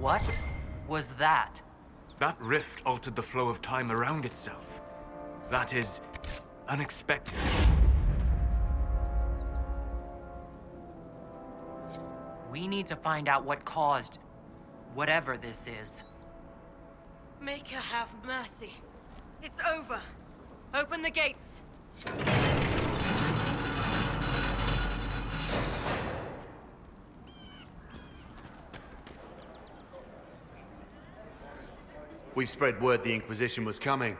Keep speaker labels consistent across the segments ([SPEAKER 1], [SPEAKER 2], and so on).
[SPEAKER 1] What was that?
[SPEAKER 2] That rift altered the flow of time around itself. That is unexpected.
[SPEAKER 1] We need to find out what caused whatever this is.
[SPEAKER 3] Maker have mercy. It's over. Open the gates.
[SPEAKER 4] We spread word the Inquisition was coming.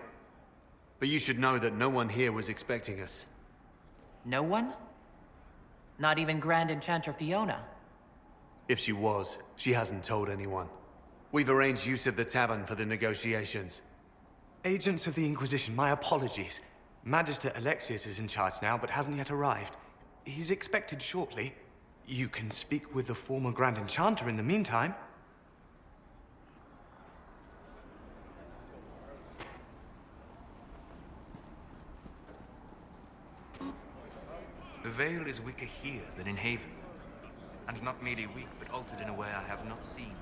[SPEAKER 4] But you should know that no one here was expecting us.
[SPEAKER 1] No one? Not even Grand Enchanter Fiona?
[SPEAKER 4] If she was, she hasn't told anyone. We've arranged use of the tavern for the negotiations.
[SPEAKER 5] Agents of the Inquisition, my apologies. Magister Alexius is in charge now, but hasn't yet arrived. He's expected shortly. You can speak with the former Grand Enchanter in the meantime.
[SPEAKER 2] The veil is weaker here than in Haven. And not merely weak, but altered in a way I have not seen.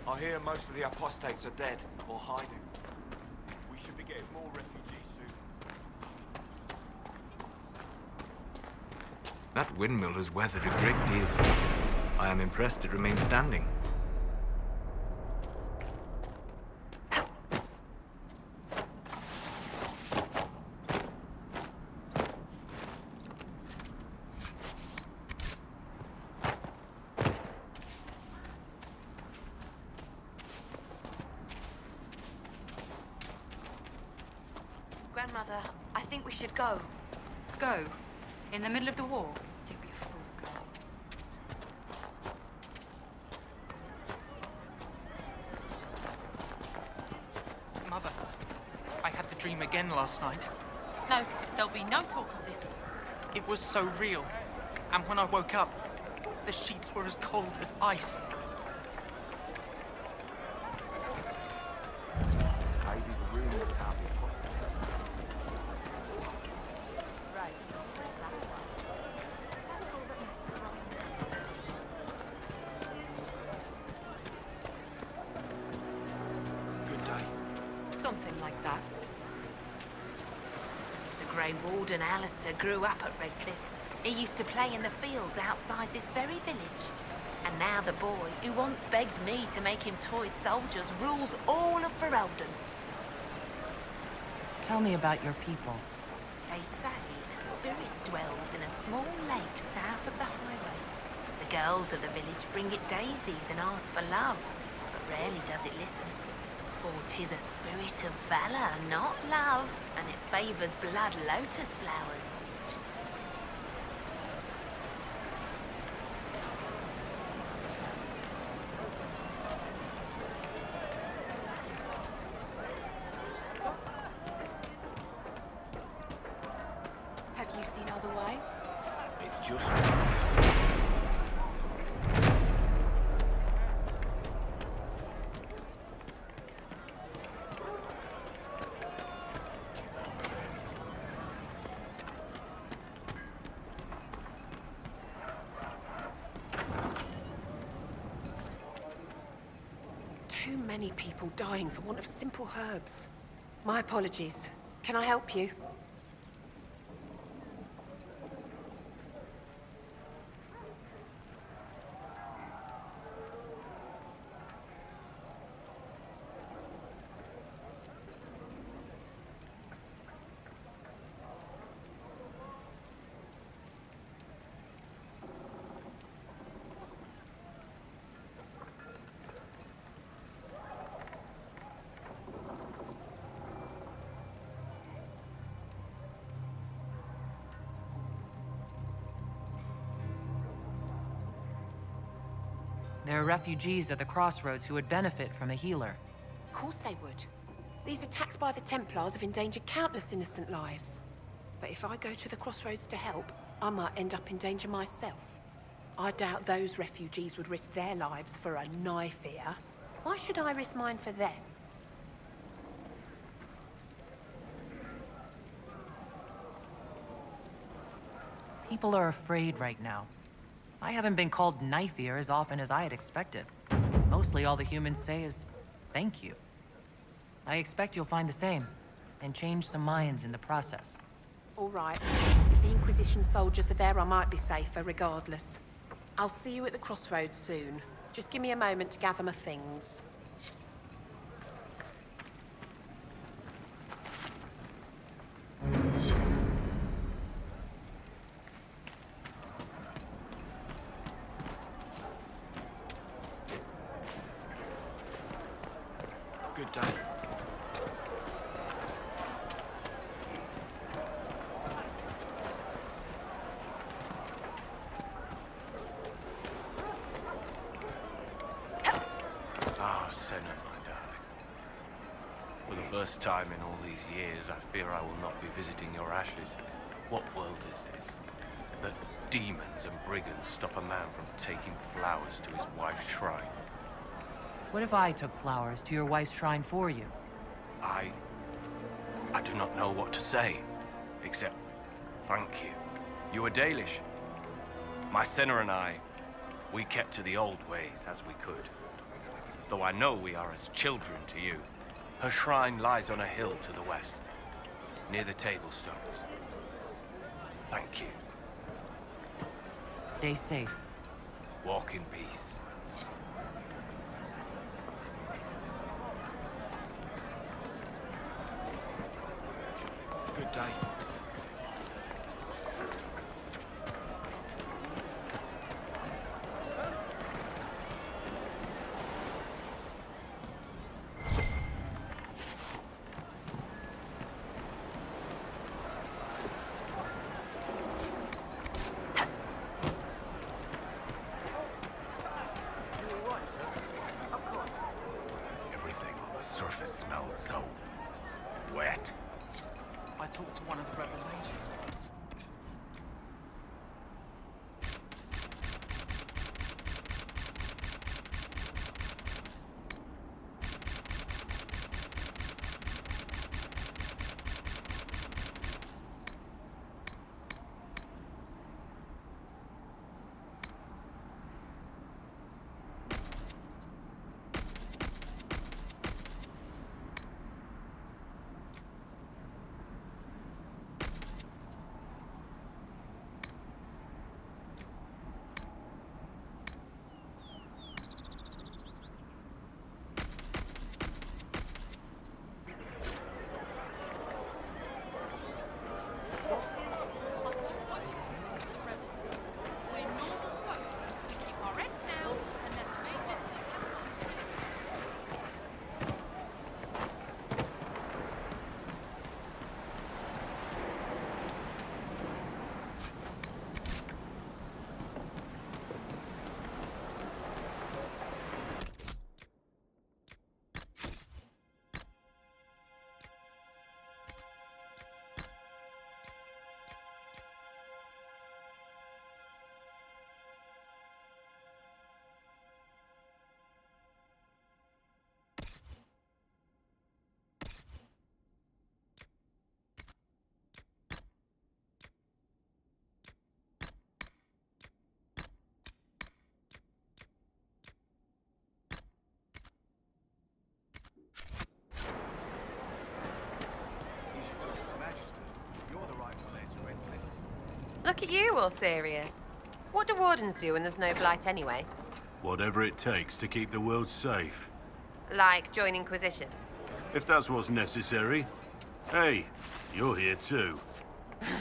[SPEAKER 6] I hear most of the apostates are dead or hiding. We should be getting more refugees soon.
[SPEAKER 2] That windmill has weathered a great deal. I am impressed it remains standing.
[SPEAKER 3] Grandmother, I think we should go.
[SPEAKER 7] Go? In the middle of the war? Don't be a fool, girl.
[SPEAKER 8] Mother, I had the dream again last night.
[SPEAKER 7] No, there'll be no talk of this.
[SPEAKER 8] It was so real. And when I woke up, the sheets were as cold as ice.
[SPEAKER 7] Something like that.
[SPEAKER 9] The Grey Warden Alistair grew up at Redcliffe. He used to play in the fields outside this very village. And now the boy, who once begged me to make him toy soldiers, rules all of Ferelden.
[SPEAKER 1] Tell me about your people.
[SPEAKER 9] They say a spirit dwells in a small lake south of the highway. The girls of the village bring it daisies and ask for love, but rarely does it listen. For 'tis a spirit of valor, not love, and it favors blood lotus flowers.
[SPEAKER 7] Have you seen other wives?
[SPEAKER 6] It's just...
[SPEAKER 10] Too many people dying for want of simple herbs. My apologies. Can I help you?
[SPEAKER 1] There are refugees at the crossroads who would benefit from a healer.
[SPEAKER 10] Of course they would. These attacks by the Templars have endangered countless innocent lives. But if I go to the crossroads to help, I might end up in danger myself. I doubt those refugees would risk their lives for a knife here. Why should I risk mine for them?
[SPEAKER 1] People are afraid right now. I haven't been called knife ear as often as I had expected. Mostly all the humans say is, thank you. I expect you'll find the same, and change some minds in the process.
[SPEAKER 10] All right. If the Inquisition soldiers are there, I might be safer regardless. I'll see you at the crossroads soon. Just give me a moment to gather my things.
[SPEAKER 6] Good day.
[SPEAKER 11] Ah, Senna, my darling. For the first time in all these years, I fear I will not be visiting your ashes. What world is this? That demons and brigands stop a man from taking flowers to his wife's shrine.
[SPEAKER 1] What if I took flowers to your wife's shrine for you?
[SPEAKER 11] I do not know what to say, except thank you. You were Dalish. My Senna and I, we kept to the old ways as we could. Though I know we are as children to you. Her shrine lies on a hill to the west, near the tablstones. Thank you.
[SPEAKER 1] Stay safe.
[SPEAKER 11] Walk in peace.
[SPEAKER 6] Good day.
[SPEAKER 11] Everything on the surface smells so wet.
[SPEAKER 8] I talked to one of the rebel mages.
[SPEAKER 3] Look at you, all serious. What do wardens do when there's no blight anyway?
[SPEAKER 12] Whatever it takes to keep the world safe.
[SPEAKER 3] Like join Inquisition?
[SPEAKER 12] If that's what's necessary. Hey, you're here too.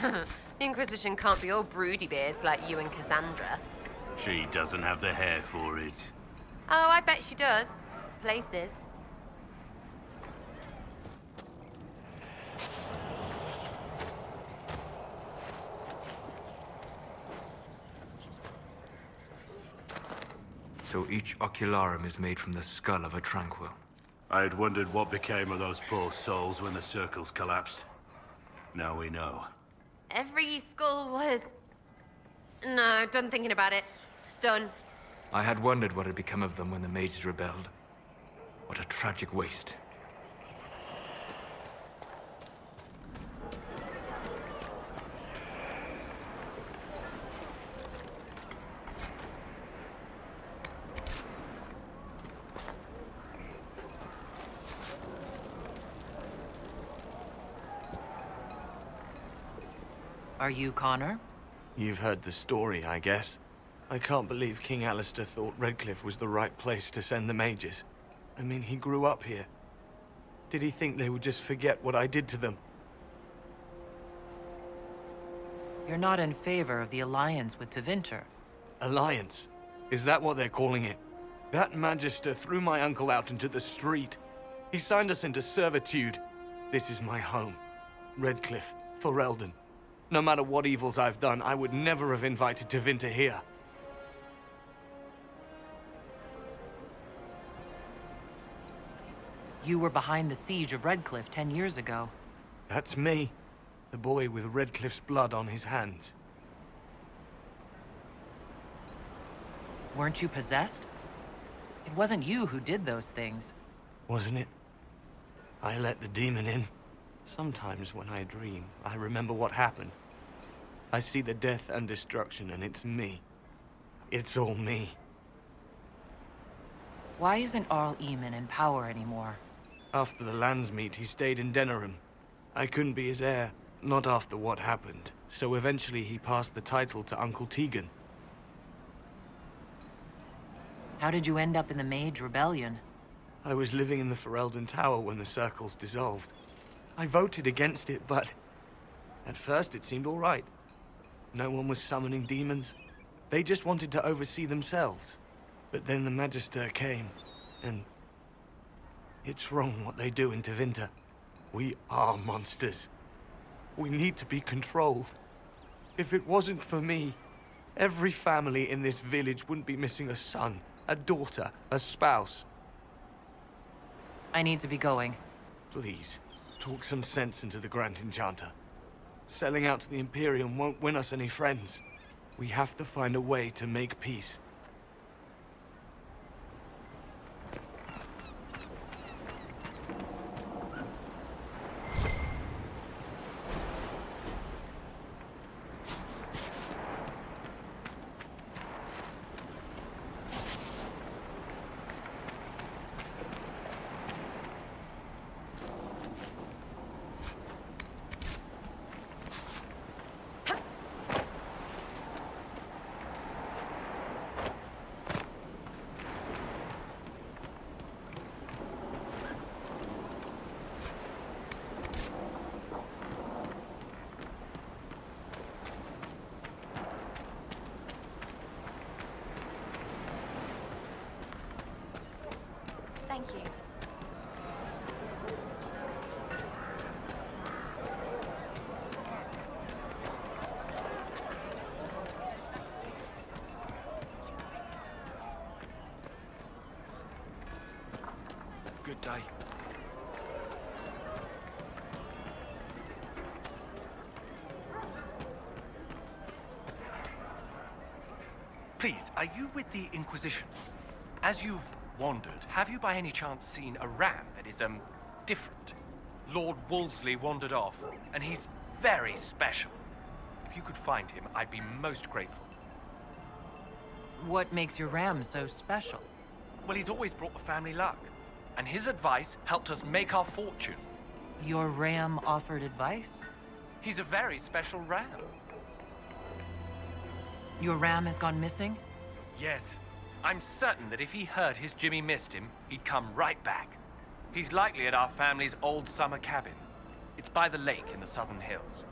[SPEAKER 3] The Inquisition can't be all broody beards like you and Cassandra.
[SPEAKER 12] She doesn't have the hair for it.
[SPEAKER 3] Oh, I bet she does. Places.
[SPEAKER 2] So each ocularum is made from the skull of a tranquil.
[SPEAKER 12] I had wondered what became of those poor souls when the circles collapsed. Now we know.
[SPEAKER 3] Every skull was... No, done thinking about it. It's done.
[SPEAKER 2] I had wondered what had become of them when the mages rebelled. What a tragic waste.
[SPEAKER 1] Are you Connor?
[SPEAKER 5] You've heard the story, I guess. I can't believe King Alistair thought Redcliffe was the right place to send the mages. I mean, he grew up here. Did he think they would just forget what I did to them?
[SPEAKER 1] You're not in favor of the alliance with Tevinter.
[SPEAKER 5] Alliance? Is that what they're calling it? That Magister threw my uncle out into the street. He signed us into servitude. This is my home. Redcliffe, Ferelden. No matter what evils I've done, I would never have invited Tevinter here.
[SPEAKER 1] You were behind the siege of Redcliffe 10 years ago.
[SPEAKER 5] That's me. The boy with Redcliffe's blood on his hands.
[SPEAKER 1] Weren't you possessed? It wasn't you who did those things.
[SPEAKER 5] Wasn't it? I let the demon in. Sometimes when I dream, I remember what happened. I see the death and destruction, and it's me. It's all me.
[SPEAKER 1] Why isn't Arl Eamon in power anymore?
[SPEAKER 5] After the lands meet, he stayed in Denerim. I couldn't be his heir, not after what happened. So eventually he passed the title to Uncle Tegan.
[SPEAKER 1] How did you end up in the Mage Rebellion?
[SPEAKER 5] I was living in the Ferelden Tower when the circles dissolved. I voted against it, but at first it seemed all right. No one was summoning demons. They just wanted to oversee themselves. But then the Magister came, and it's wrong what they do in Tevinter. We are monsters. We need to be controlled. If it wasn't for me, every family in this village wouldn't be missing a son, a daughter, a spouse.
[SPEAKER 1] I need to be going.
[SPEAKER 5] Please, talk some sense into the Grand Enchanter. Selling out to the Imperium won't win us any friends. We have to find a way to make peace.
[SPEAKER 9] Thank you.
[SPEAKER 6] Good day.
[SPEAKER 11] Please, are you with the Inquisition? As you've wandered, have you by any chance seen a ram that is, different? Lord Wolseley wandered off, and he's very special. If you could find him, I'd be most grateful.
[SPEAKER 1] What makes your ram so special?
[SPEAKER 11] Well, he's always brought the family luck, and his advice helped us make our fortune.
[SPEAKER 1] Your ram offered advice?
[SPEAKER 11] He's a very special ram.
[SPEAKER 1] Your ram has gone missing?
[SPEAKER 11] Yes. I'm certain that if he heard his Jimmy missed him, he'd come right back. He's likely at our family's old summer cabin. It's by the lake in the southern hills.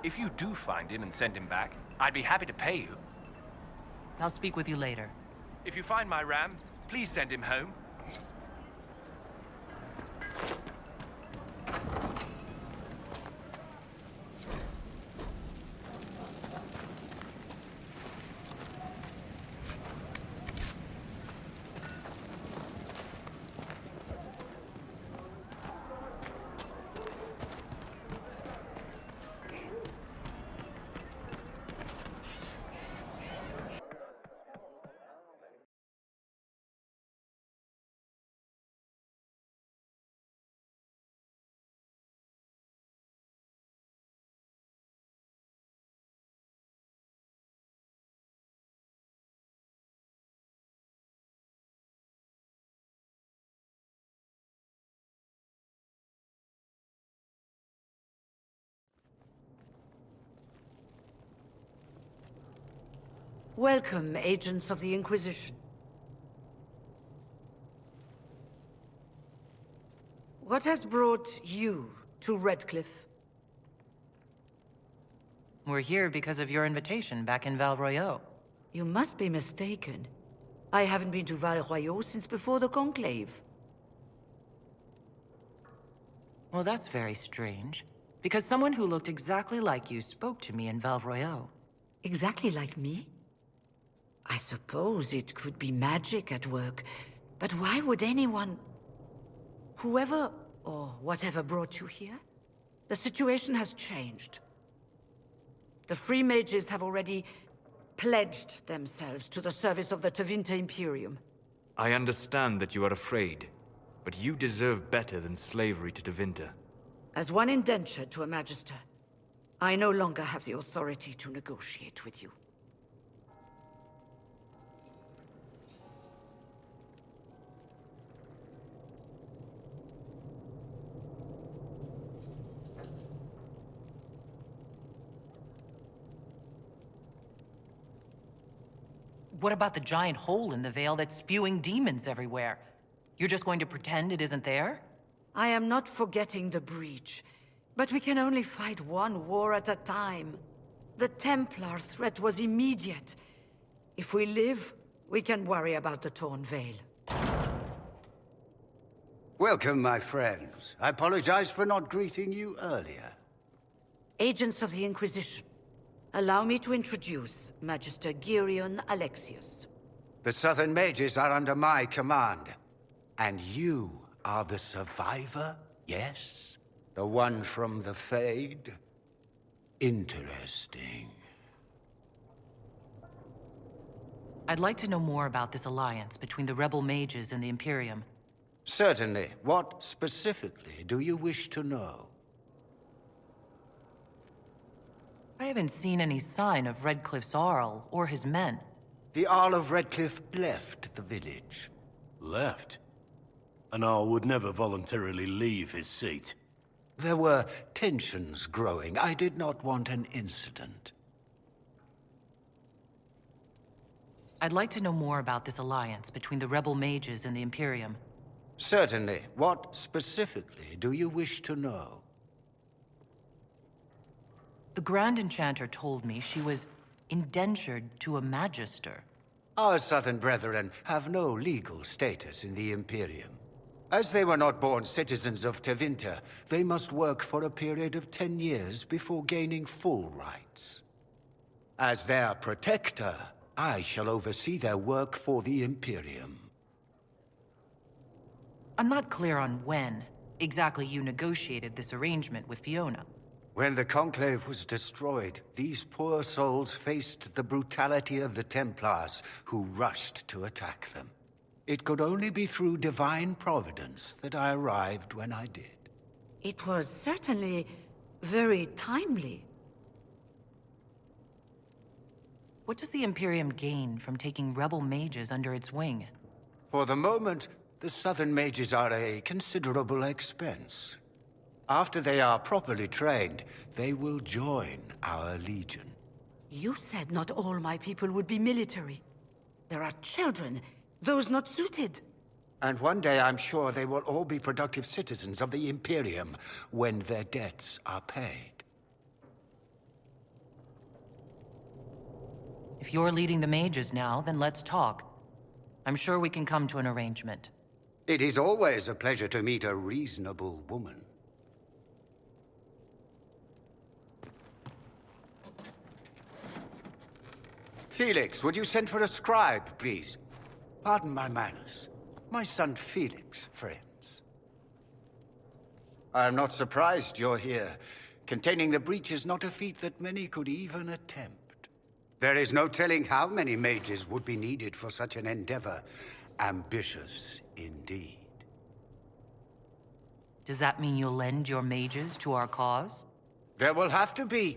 [SPEAKER 11] If you do find him and send him back, I'd be happy to pay you.
[SPEAKER 1] I'll speak with you later.
[SPEAKER 11] If you find my ram, please send him home.
[SPEAKER 13] Welcome, agents of the Inquisition. What has brought you to Redcliffe?
[SPEAKER 1] We're here because of your invitation back in Val Royeaux.
[SPEAKER 13] You must be mistaken. I haven't been to Val Royeaux since before the Conclave.
[SPEAKER 1] Well, that's very strange. Because someone who looked exactly like you spoke to me in Val Royeaux.
[SPEAKER 13] Exactly like me? I suppose it could be magic at work, but why would anyone... Whoever or whatever brought you here? The situation has changed. The Free Mages have already pledged themselves to the service of the Tevinter Imperium.
[SPEAKER 2] I understand that you are afraid, but you deserve better than slavery to Tevinter.
[SPEAKER 13] As one indentured to a Magister, I no longer have the authority to negotiate with you.
[SPEAKER 1] What about the giant hole in the veil that's spewing demons everywhere? You're just going to pretend it isn't there?
[SPEAKER 13] I am not forgetting the breach, but we can only fight one war at a time. The Templar threat was immediate. If we live, we can worry about the torn veil.
[SPEAKER 14] Welcome, my friends. I apologize for not greeting you earlier.
[SPEAKER 13] Agents of the Inquisition, allow me to introduce Magister Girion Alexius.
[SPEAKER 14] The Southern Mages are under my command. And you are the survivor, yes? The one from the Fade? Interesting.
[SPEAKER 1] I'd like to know more about this alliance between the rebel mages and the Imperium.
[SPEAKER 14] Certainly. What specifically do you wish to know?
[SPEAKER 1] I haven't seen any sign of Redcliffe's Arl or his men.
[SPEAKER 14] The Arl of Redcliffe left the village.
[SPEAKER 12] Left? An Arl would never voluntarily leave his seat.
[SPEAKER 14] There were tensions growing. I did not want an incident.
[SPEAKER 1] I'd like to know more about this alliance between the rebel mages and the Imperium.
[SPEAKER 14] Certainly. What specifically do you wish to know?
[SPEAKER 1] The Grand Enchanter told me she was indentured to a Magister.
[SPEAKER 14] Our Southern brethren have no legal status in the Imperium. As they were not born citizens of Tevinter, they must work for a period of 10 years before gaining full rights. As their protector, I shall oversee their work for the Imperium.
[SPEAKER 1] I'm not clear on when exactly you negotiated this arrangement with Fiona.
[SPEAKER 14] When the Conclave was destroyed, these poor souls faced the brutality of the Templars, who rushed to attack them. It could only be through divine providence that I arrived when I did.
[SPEAKER 13] It was certainly very timely.
[SPEAKER 1] What does the Imperium gain from taking rebel mages under its wing?
[SPEAKER 14] For the moment, the Southern Mages are a considerable expense. After they are properly trained, they will join our legion.
[SPEAKER 13] You said not all my people would be military. There are children, those not suited.
[SPEAKER 14] And one day I'm sure they will all be productive citizens of the Imperium when their debts are paid.
[SPEAKER 1] If you're leading the mages now, then let's talk. I'm sure we can come to an arrangement.
[SPEAKER 14] It is always a pleasure to meet a reasonable woman. Felix, would you send for a scribe, please? Pardon my manners. My son Felix, friends. I am not surprised you're here. Containing the breach is not a feat that many could even attempt. There is no telling how many mages would be needed for such an endeavor. Ambitious indeed.
[SPEAKER 1] Does that mean you'll lend your mages to our cause?
[SPEAKER 14] There will have to be.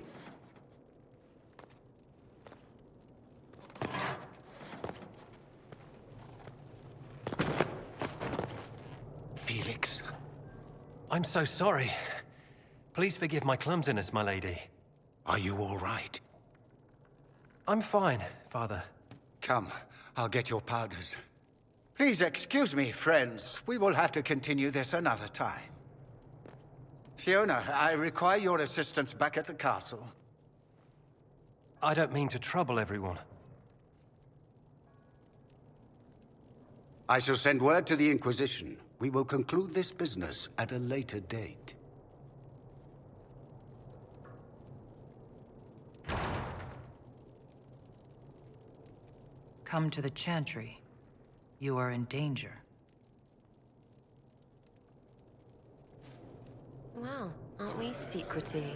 [SPEAKER 14] Felix.
[SPEAKER 15] I'm so sorry. Please forgive my clumsiness, my lady.
[SPEAKER 14] Are you all right?
[SPEAKER 15] I'm fine, Father.
[SPEAKER 14] Come, I'll get your powders. Please excuse me, friends. We will have to continue this another time. Fiona, I require your assistance back at the castle.
[SPEAKER 15] I don't mean to trouble everyone.
[SPEAKER 14] I shall send word to the Inquisition. We will conclude this business at a later date.
[SPEAKER 1] Come to the Chantry. You are in danger.
[SPEAKER 3] Wow, aren't we secrety?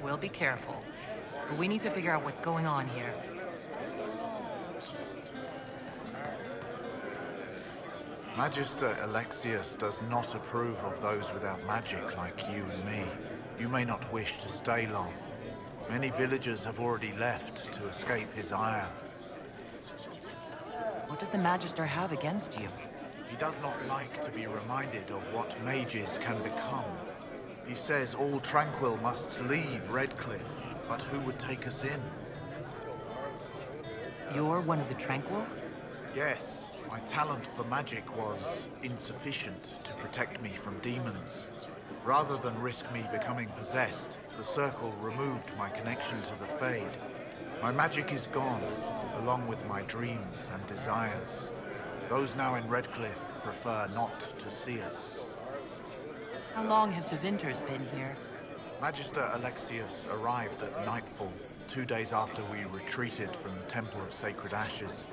[SPEAKER 1] We'll be careful. But we need to figure out what's going on here.
[SPEAKER 16] Magister Alexius does not approve of those without magic like you and me. You may not wish to stay long. Many villagers have already left to escape his ire.
[SPEAKER 1] What does the Magister have against you?
[SPEAKER 16] He does not like to be reminded of what mages can become. He says all Tranquil must leave Redcliffe, but who would take us in?
[SPEAKER 1] You're one of the Tranquil?
[SPEAKER 16] Yes. My talent for magic was insufficient to protect me from demons. Rather than risk me becoming possessed, the Circle removed my connection to the Fade. My magic is gone, along with my dreams and desires. Those now in Redcliffe prefer not to see us.
[SPEAKER 1] How long have the Winters been here?
[SPEAKER 16] Magister Alexius arrived at nightfall, 2 days after we retreated from the Temple of Sacred Ashes.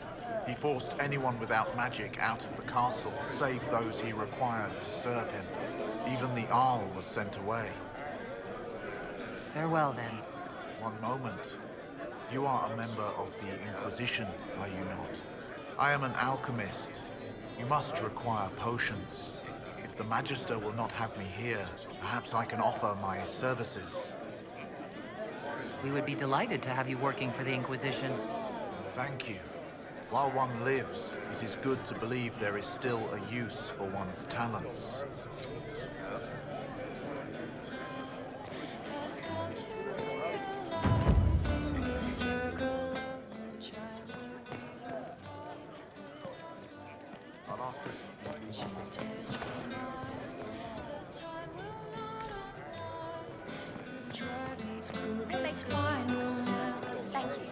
[SPEAKER 16] He forced anyone without magic out of the castle, save those he required to serve him. Even the Arl was sent away.
[SPEAKER 1] Farewell, then.
[SPEAKER 16] One moment. You are a member of the Inquisition, are you not? I am an alchemist. You must require potions. If the Magister will not have me here, perhaps I can offer my services.
[SPEAKER 1] We would be delighted to have you working for the Inquisition.
[SPEAKER 16] Thank you. While one lives, it is good to believe there is still a use for one's talents.
[SPEAKER 9] Thank you.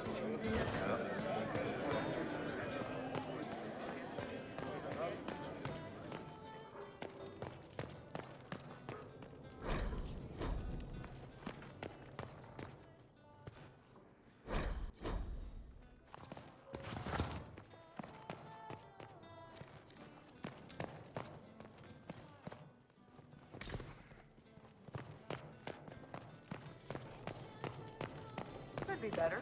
[SPEAKER 7] Could be better.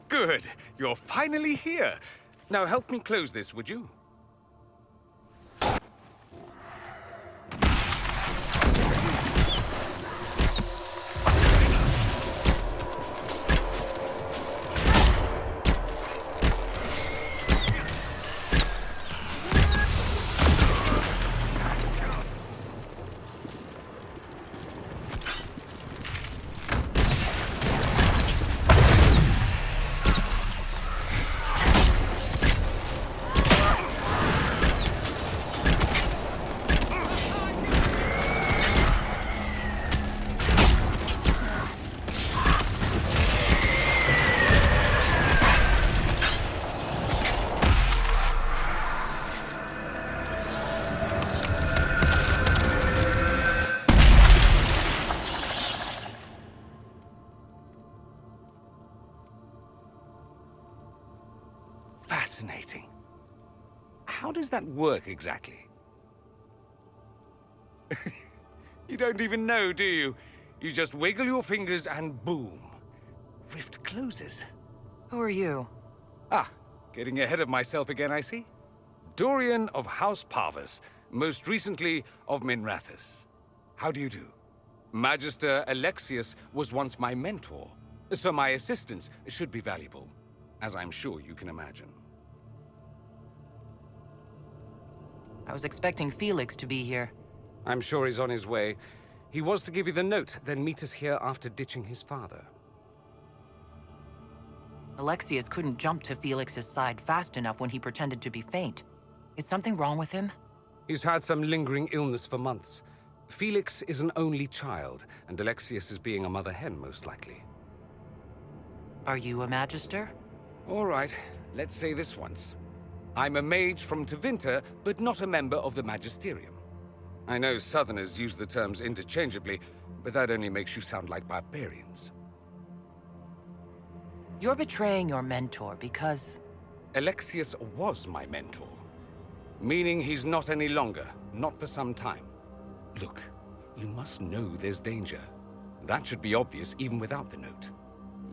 [SPEAKER 11] Good. You're finally here. Now help me close this, would you?
[SPEAKER 17] how does that work exactly? You don't even know, do you? You just wiggle your fingers and boom. Rift closes.
[SPEAKER 1] Who are you?
[SPEAKER 17] Ah, getting ahead of myself again, I see. Dorian of House Parvus, most recently of Minrathous. How do you do? Magister Alexius was once my mentor, so my assistance should be valuable, as I'm sure you can imagine.
[SPEAKER 1] I was expecting Felix to be here.
[SPEAKER 17] I'm sure he's on his way. He was to give you the note, then meet us here after ditching his father.
[SPEAKER 1] Alexius couldn't jump to Felix's side fast enough when he pretended to be faint. Is something wrong with him?
[SPEAKER 17] He's had some lingering illness for months. Felix is an only child, and Alexius is being a mother hen, most likely.
[SPEAKER 1] Are you a Magister?
[SPEAKER 17] All right, let's say this once. I'm a mage from Tevinter, but not a member of the Magisterium. I know Southerners use the terms interchangeably, but that only makes you sound like barbarians.
[SPEAKER 1] You're betraying your mentor because...
[SPEAKER 17] Alexius was my mentor. Meaning he's not any longer, not for some time. Look, you must know there's danger. That should be obvious even without the note.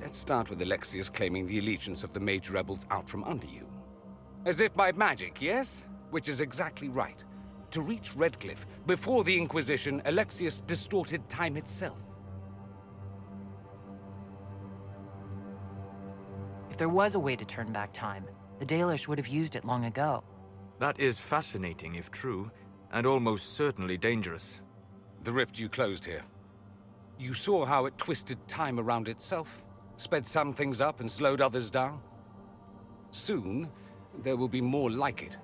[SPEAKER 17] Let's start with Alexius claiming the allegiance of the mage rebels out from under you. As if by magic, yes? Which is exactly right. To reach Redcliffe, before the Inquisition, Alexius distorted time itself.
[SPEAKER 1] If there was a way to turn back time, the Dalish would have used it long ago.
[SPEAKER 2] That is fascinating if true, and almost certainly dangerous.
[SPEAKER 17] The rift you closed here. You saw how it twisted time around itself, sped some things up and slowed others down. Soon, there will be more like it,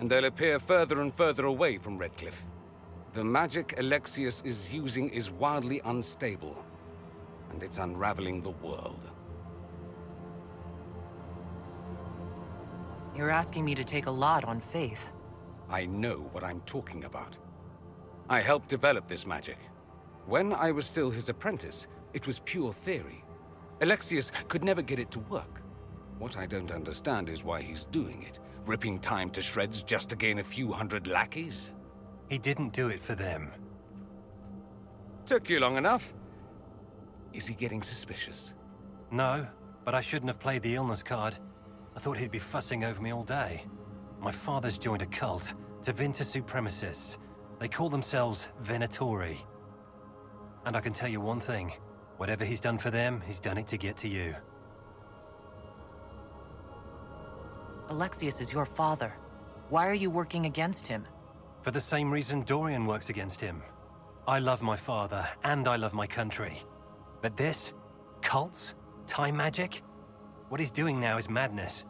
[SPEAKER 17] and they'll appear further and further away from Redcliffe. The magic Alexius is using is wildly unstable, and it's unraveling the world.
[SPEAKER 1] You're asking me to take a lot on faith.
[SPEAKER 17] I know what I'm talking about. I helped develop this magic. When I was still his apprentice, it was pure theory. Alexius could never get it to work. What I don't understand is why he's doing it, ripping time to shreds just to gain a few hundred lackeys.
[SPEAKER 15] He didn't do it for them.
[SPEAKER 17] Took you long enough. Is he getting suspicious?
[SPEAKER 15] No, but I shouldn't have played the illness card. I thought he'd be fussing over me all day. My father's joined a cult, Tevinter Supremacists. They call themselves Venatori. And I can tell you one thing. Whatever he's done for them, he's done it to get to you.
[SPEAKER 1] Alexius is your father. Why are you working against him?
[SPEAKER 15] For the same reason Dorian works against him. I love my father, and I love my country. But this? Cults? Time magic? What he's doing now is madness.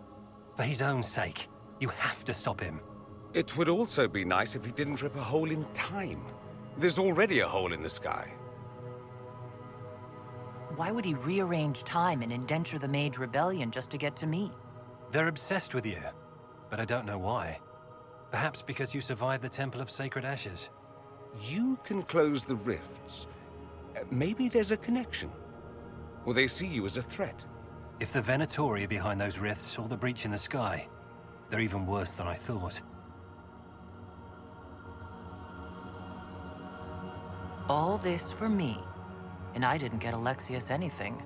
[SPEAKER 15] For his own sake, you have to stop him.
[SPEAKER 17] It would also be nice if he didn't rip a hole in time. There's already a hole in the sky.
[SPEAKER 1] Why would he rearrange time and indenture the Mage Rebellion just to get to me?
[SPEAKER 15] They're obsessed with you, but I don't know why. Perhaps because you survived the Temple of Sacred Ashes.
[SPEAKER 17] You can close the rifts. Maybe there's a connection. Or they see you as a threat.
[SPEAKER 15] If the Venatori are behind those rifts or the breach in the sky, they're even worse than I thought.
[SPEAKER 1] All this for me, and I didn't get Alexius anything.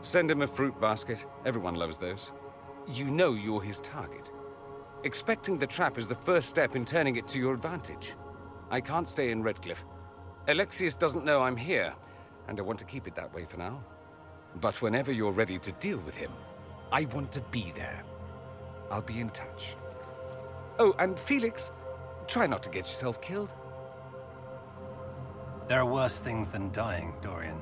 [SPEAKER 17] Send him a fruit basket. Everyone loves those. You know you're his target. Expecting the trap is the first step in turning it to your advantage. I can't stay in Redcliffe. Alexius doesn't know I'm here, and I want to keep it that way for now. But whenever you're ready to deal with him, I want to be there. I'll be in touch. Oh, and Felix, try not to get yourself killed.
[SPEAKER 15] There are worse things than dying, Dorian.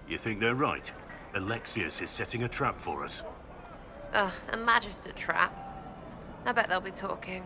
[SPEAKER 12] You think they're right? Alexius is setting a trap for us.
[SPEAKER 3] Ugh, a Magister trap. I bet they'll be talking.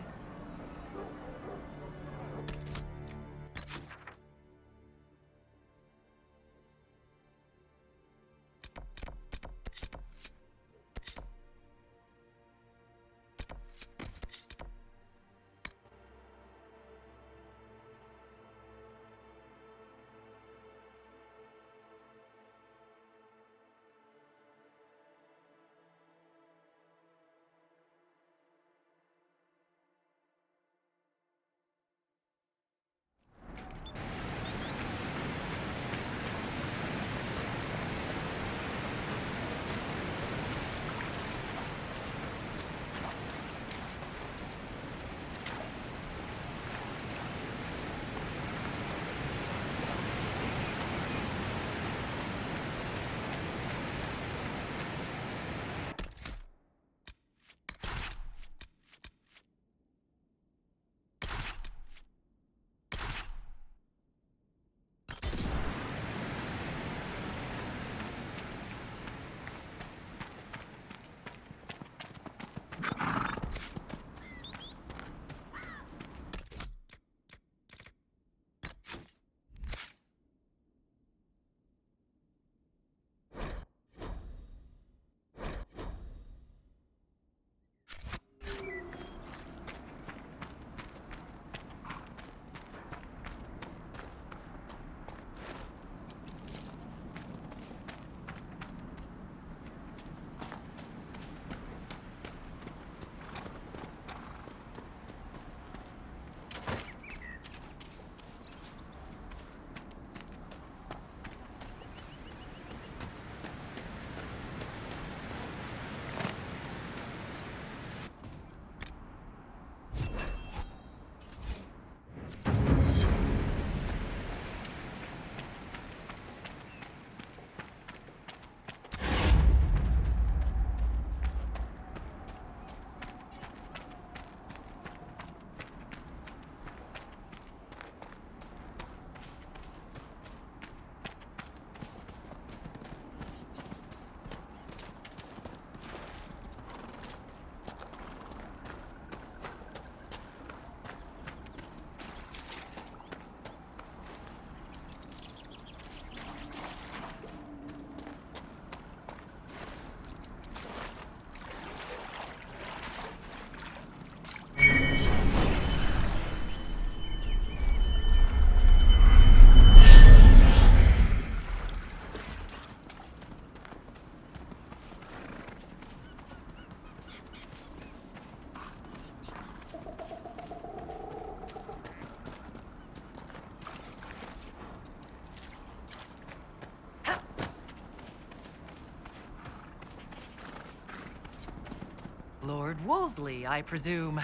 [SPEAKER 1] Lord Wolseley, I presume.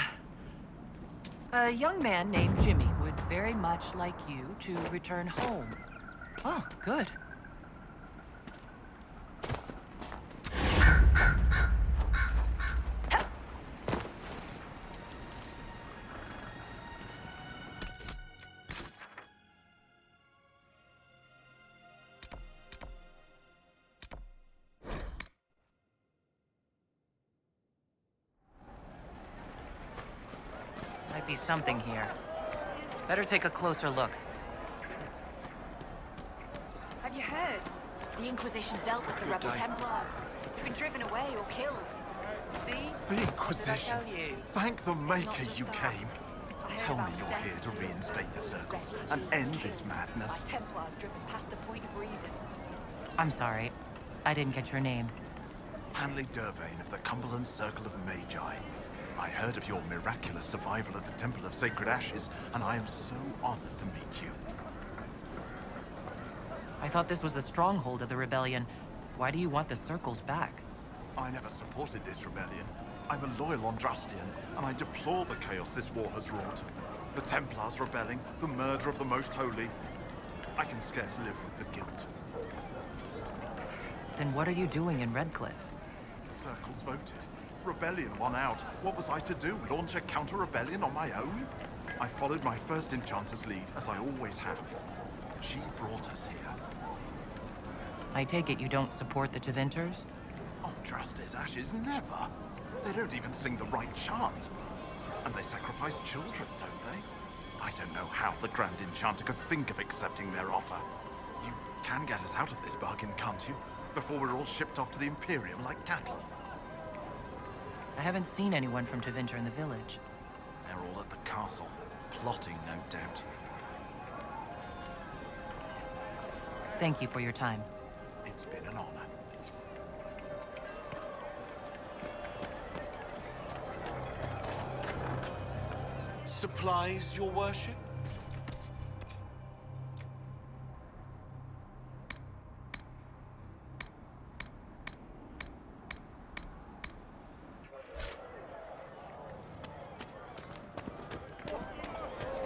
[SPEAKER 1] A young man named Jimmy would very much like you to return home. Oh, good. Might be something here. Better take a closer look.
[SPEAKER 7] Have you heard? The Inquisition dealt with the rebel Templars. They've been driven away or killed.
[SPEAKER 1] See?
[SPEAKER 16] The Inquisition.
[SPEAKER 1] What did I tell you?
[SPEAKER 16] Thank the Maker
[SPEAKER 7] just
[SPEAKER 16] you
[SPEAKER 7] that.
[SPEAKER 16] came.
[SPEAKER 7] I heard
[SPEAKER 16] Tell me
[SPEAKER 7] about
[SPEAKER 16] you're
[SPEAKER 7] deaths
[SPEAKER 16] here to
[SPEAKER 7] too.
[SPEAKER 16] reinstate the circles
[SPEAKER 7] Deaths
[SPEAKER 16] and
[SPEAKER 7] were
[SPEAKER 16] end
[SPEAKER 7] killed
[SPEAKER 16] this madness.
[SPEAKER 7] by Templars driven past the point of reason.
[SPEAKER 1] I'm sorry. I didn't get your name.
[SPEAKER 16] Hanley Dervain of the Cumberland Circle of Magi. I heard of your miraculous survival at the Temple of Sacred Ashes, and I am so honored to meet you.
[SPEAKER 1] I thought this was the stronghold of the rebellion. Why do you want the circles back?
[SPEAKER 16] I never supported this rebellion. I'm a loyal Andrastian, and I deplore the chaos this war has wrought. The Templars rebelling, the murder of the Most Holy. I can scarce live with the guilt.
[SPEAKER 1] Then what are you doing in Redcliffe?
[SPEAKER 16] The circles voted. Rebellion won out. What was I to do? Launch a counter-rebellion on my own? I followed my first enchanter's lead, as I always have. She brought us here.
[SPEAKER 1] I take it you don't support the Tevinters?
[SPEAKER 16] On Drastis Ashes, never. They don't even sing the right chant. And they sacrifice children, don't they? I don't know how the Grand Enchanter could think of accepting their offer. You can get us out of this bargain, can't you? Before we're all shipped off to the Imperium like cattle.
[SPEAKER 1] I haven't seen anyone from Tevinter in the village.
[SPEAKER 16] They're all at the castle, plotting, no doubt.
[SPEAKER 1] Thank you for your time.
[SPEAKER 16] It's been an honor.
[SPEAKER 6] Supplies, your worship?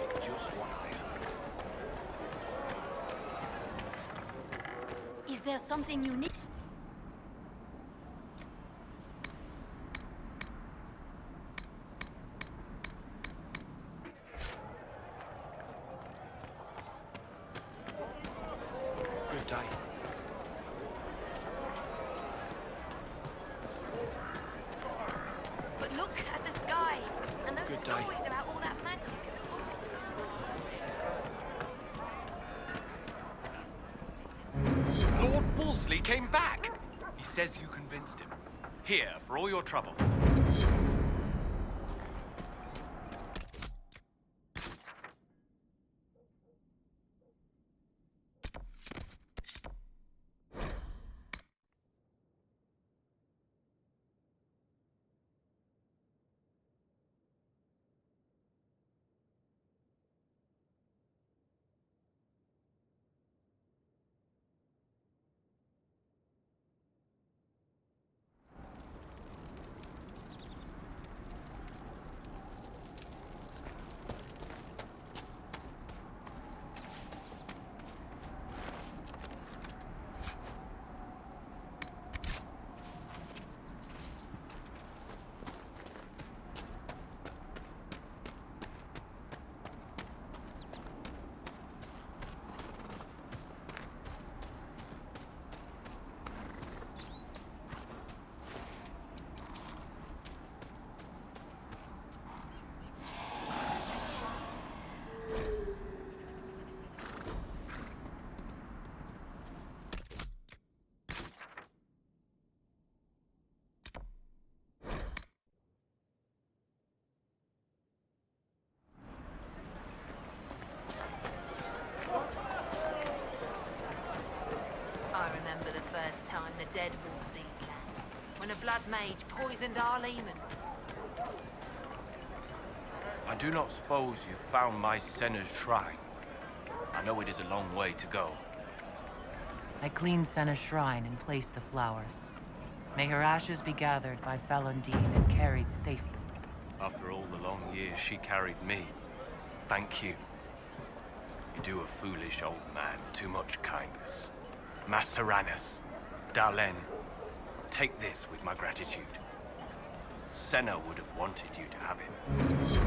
[SPEAKER 16] It's just what I heard.
[SPEAKER 7] Is there something you need?
[SPEAKER 6] Good day.
[SPEAKER 7] But look at the sky and those
[SPEAKER 6] Good day.
[SPEAKER 7] stories about all that magic in the book.
[SPEAKER 11] Lord Wolseley came back! He says you convinced him. Here, for all your trouble.
[SPEAKER 9] I remember the first time the dead walked these lands, when a blood mage poisoned our leman.
[SPEAKER 11] I do not suppose you found my Senna's shrine. I know it is a long way to go.
[SPEAKER 1] I cleaned Senna's shrine and placed the flowers. May her ashes be gathered by Falundine and carried safely.
[SPEAKER 11] After all the long years she carried me, thank you. You do a foolish old man too much kindness. Maceranus, Dalen, take this with my gratitude. Senna would have wanted you to have it.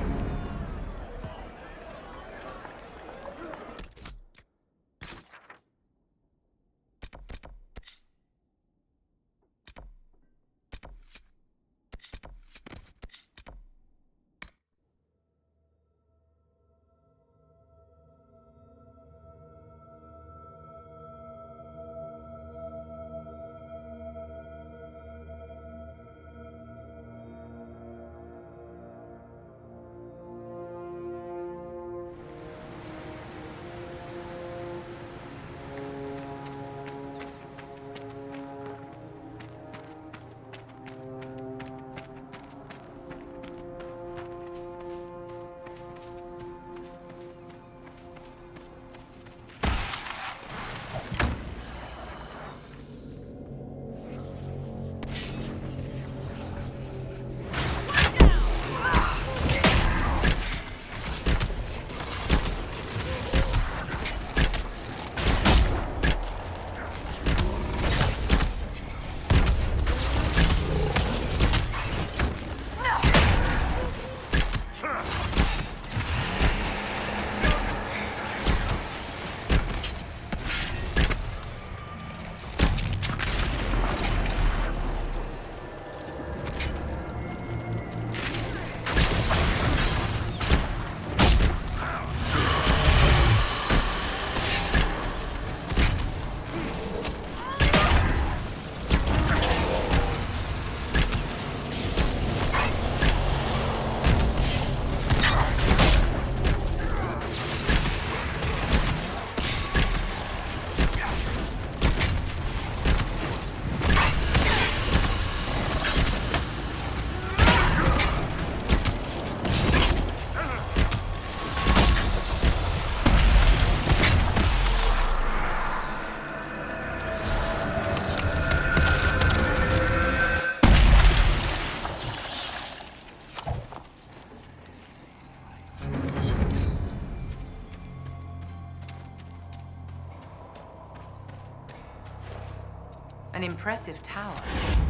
[SPEAKER 7] An impressive tower.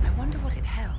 [SPEAKER 7] I wonder what it held.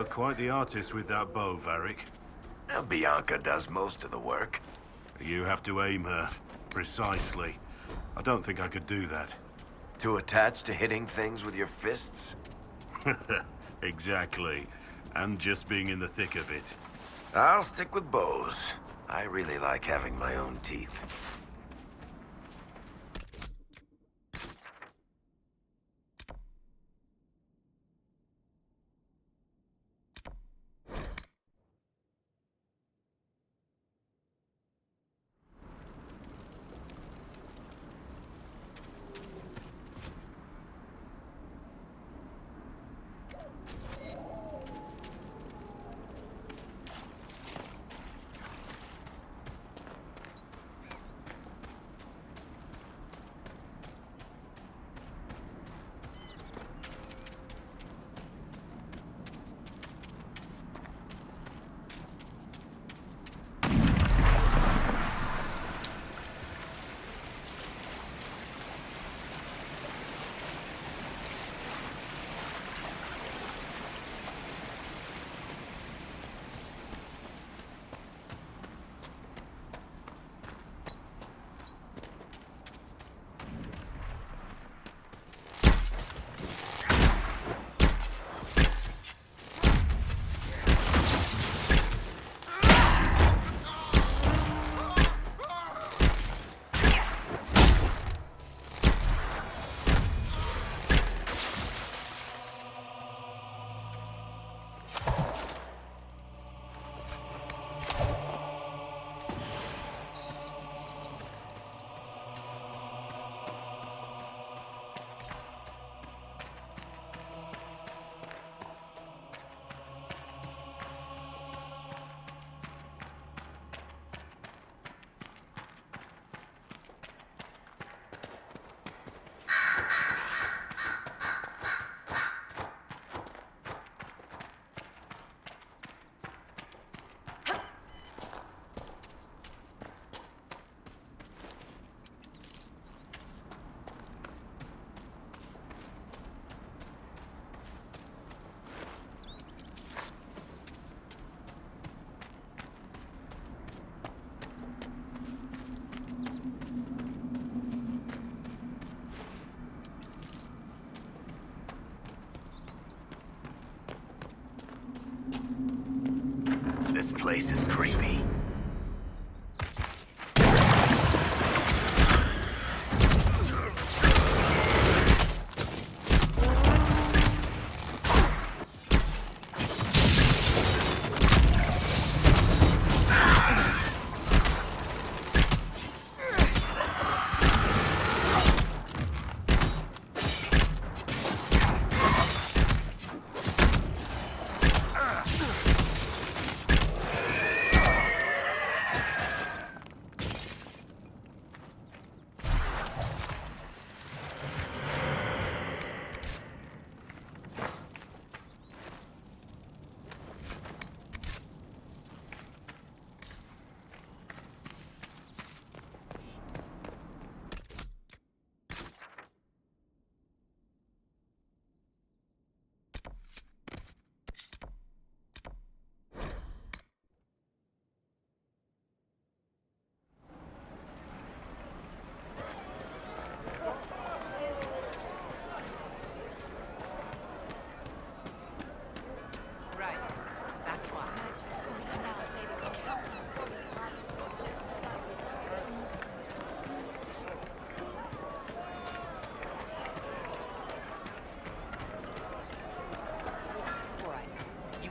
[SPEAKER 12] You're quite the artist with that bow, Varric.
[SPEAKER 18] Bianca does most of the work.
[SPEAKER 12] You have to aim her. Precisely. I don't think I could do that.
[SPEAKER 18] Too attached to hitting things with your fists?
[SPEAKER 12] Exactly. And just being in the thick of it.
[SPEAKER 18] I'll stick with bows. I really like having my own teeth. This place is creepy.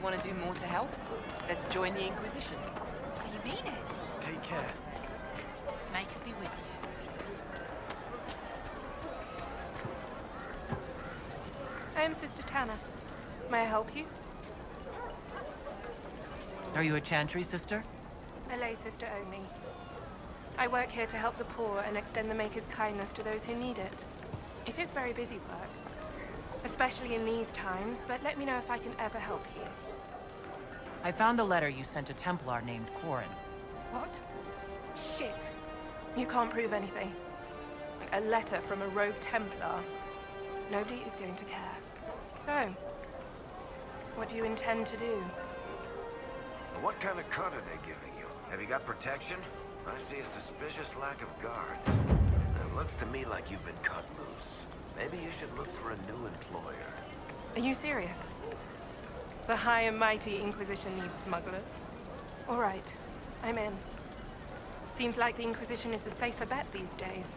[SPEAKER 19] Want to do more to help? Let's join the Inquisition.
[SPEAKER 7] Do you mean it?
[SPEAKER 5] Take care.
[SPEAKER 7] May it be with you.
[SPEAKER 10] I am Sister Tanner. May I help you?
[SPEAKER 1] Are you a Chantry sister?
[SPEAKER 10] A lay sister only. I work here to help the poor and extend the Maker's kindness to those who need it. It is very busy work, especially in these times, but let me know if I can ever help you.
[SPEAKER 1] I found a letter you sent a Templar named Corin.
[SPEAKER 10] What? Shit. You can't prove anything. A letter from a rogue Templar. Nobody is going to care. So, What do you intend to do?
[SPEAKER 18] What kind of cut are they giving you? Have you got protection? I see a suspicious lack of guards. It looks to me like you've been cut loose. Maybe you should look for a new employer.
[SPEAKER 10] Are you serious? The high and mighty Inquisition needs smugglers. All right, I'm in. Seems like the Inquisition is the safer bet these days.